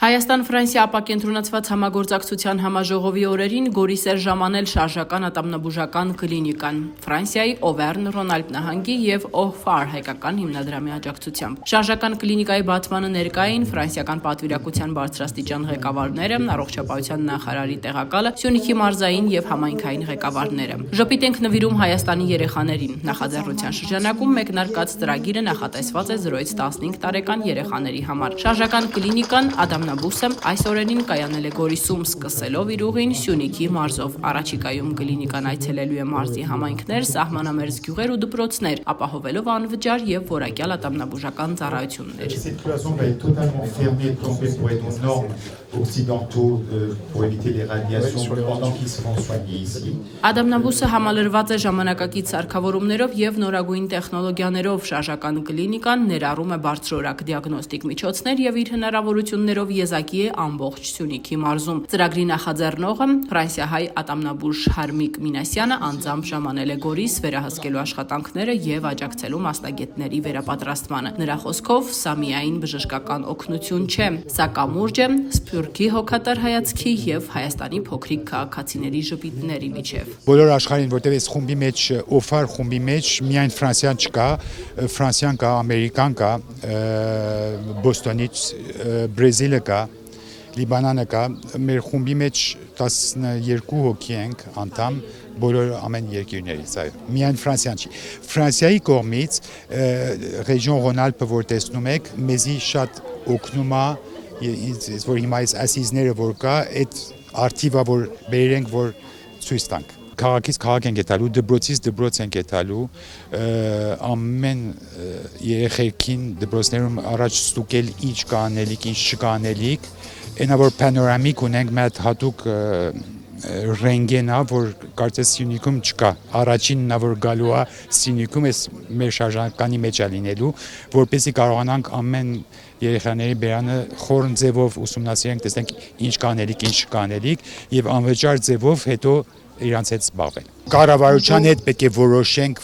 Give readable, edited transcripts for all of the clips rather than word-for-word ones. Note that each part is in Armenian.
Հայաստան-Ֆրանսիա ապակենտրոնացված համագործակցության համաժողովի օրերին Գորիս էր ժամանել շարժական ատամնաբուժական կլինիկան Ֆրանսիայի Օվերն Ռոնալդ նահանգի եւ Օհֆար հայկական հիմնադրամի աջակցությամբ։ Շարժական կլինիկայի բացմանը ներկա էին ֆրանսիական պատվիրակության բարձրաստիճան ղեկավարները, առողջապահության նախարարի տեղակալը, Սյունիքի մարզային եւ համայնքային ղեկավարները։ Ժպիտ ենք նվիրում Հայաստանի երեխաներին։ Նախաձեռնության շրջանակում մեկնարկած ծրագիրը նախատեսված է 0-ից 15 տարեկան երեխաների համար։ Շարժական կլինիկան Ատամնաբույսը այս օրերին կայանել է Գորիսում, սկսելով իր ուղին Սյունիքի մարզով։ Առաջիկայում կլինիկան այցելելու է մարզի համայնքներ, սահմանամերձ գյուղեր ու դպրոցներ, ապահովելով անվճար եւ որակյալ ատամնաբուժական ծառայություններ։ Ատամնաբույսը համալրված է ժամանակակից սարքավորումներով եւ նորագույն տեխնոլոգիաներով։ Շարժական կլինիկան ներառում է բարձրորակ դիագնոստիկ միջոցներ եւ իր հնարավորություններով եզակի է ամբողջ Սյունիքի մարզում։ Ծրագրի նախաձեռնողը ֆրանսիահայ ատամնաբույժ Հարմիկ Մինասյանը անձամբ ժամանել է Գորիս վերահսկելու աշխատանքները եւ աջակցելու մասնագետների վերապատրաստմանը։ Նրա խոսքով սա միայն բժշկական օգնություն չէ, սա կամուրջ է Սփյուռքի հոգատար հայացքի եւ Հայաստանի փոքրիկ քաղաքացիների ժպիտների միջեւ։ Բոլոր աշխարհին, որտեղ այս խումբի մեջ Օֆար խումբի մեջ միայն Ֆրանսիան չկա, Ֆրանսիան կա, Ամերիկան կա, Բոստոնից Բրազիլը կա, Լիբանանը կա, մեր խումբի մեջ 12 հոգի ենք անդամ բոլոր ամեն երկրներից, այո, միայն Ֆրանսիան չի։ Ֆրանսիայի կողմից ռեգիոն Ռոնալդը որ տեսնում եք, մեզի շատ օգնում է, որ հիմա այս ասիզները որ կա, այդ արտիվա որ բերենք որ ցույց տանք։ Քաղաքից քաղաք են գետալու, դպրոցից դպրոց են գետալու, ամեն երեխեքին դպրոցներում առաջ ստուգել ինչ կա անելիք, ինչ չկա անելիք, այնա որ պանորամիկ ունենք մեծ հատուկ ռենտգենա, որ կարծես Սյունիքում չկա, առաջինն որ գալու է Սյունիքում էս մեր շարժականի մեջ է լինելու, որպեսզի կարողանանք ամեն երեխաների բերանը խորն ձևով ուսումնասիրենք, տեսնենք ինչ կա անելիք, ինչ չկա անելիք եւ անվճար ձևով հետո իրանց հետ զբաղվել։ Կառավարության հետ պետք է որոշենք,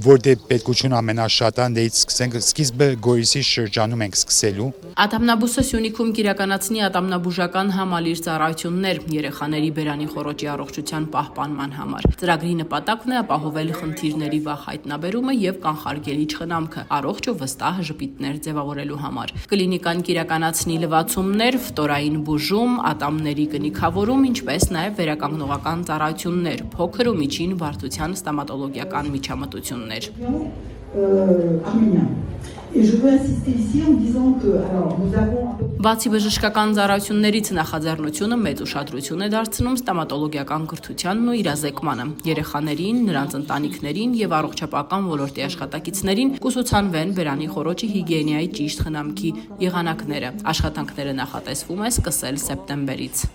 որտեղ պետքություն ամենաշատը դից սկսենք, սկիզբը Գորիսի շրջանում ենք սկսելու։ Ատամնաբույսը Սյունիքում կիրականացնի ատամնաբուժական համալիր ծառայություններ երեխաների բերանի խոռոճի առողջության պահպանման համար։ Ծրագրի նպատակն է ապահովել խնդիրների վաղ հայտնաբերումը եւ կանխարգելիչ խնամքը, առողջ ու վստահ ժպիտներ ձևավորելու համար։ Կլինիկան կիրականացնի լվացումներ, ֆտորային բուժում, ատամների կնիքավորում, ինչպես նաեւ վերականգնողական ծառայություններ, փոքր ու միջին բարդության ստամատոլոգիական միջամտություններ։ Բացի բժշկական ծառայություններից նախաձեռնությունը մեծ ուշադրություն է դարձնում ստամատոլոգիական կրթությանն ու իրազեկմանը։ Երեխաներին, նրանց ընտանիքներին եւ առողջապահական ոլորտի աշխատակիցներին կուսուցանվեն բերանի խոռոճի հիգիենայի ճիշտ խնամքի եղանակները։ Աշխատանքները նախատեսվում է սկսել սեպտեմբերից։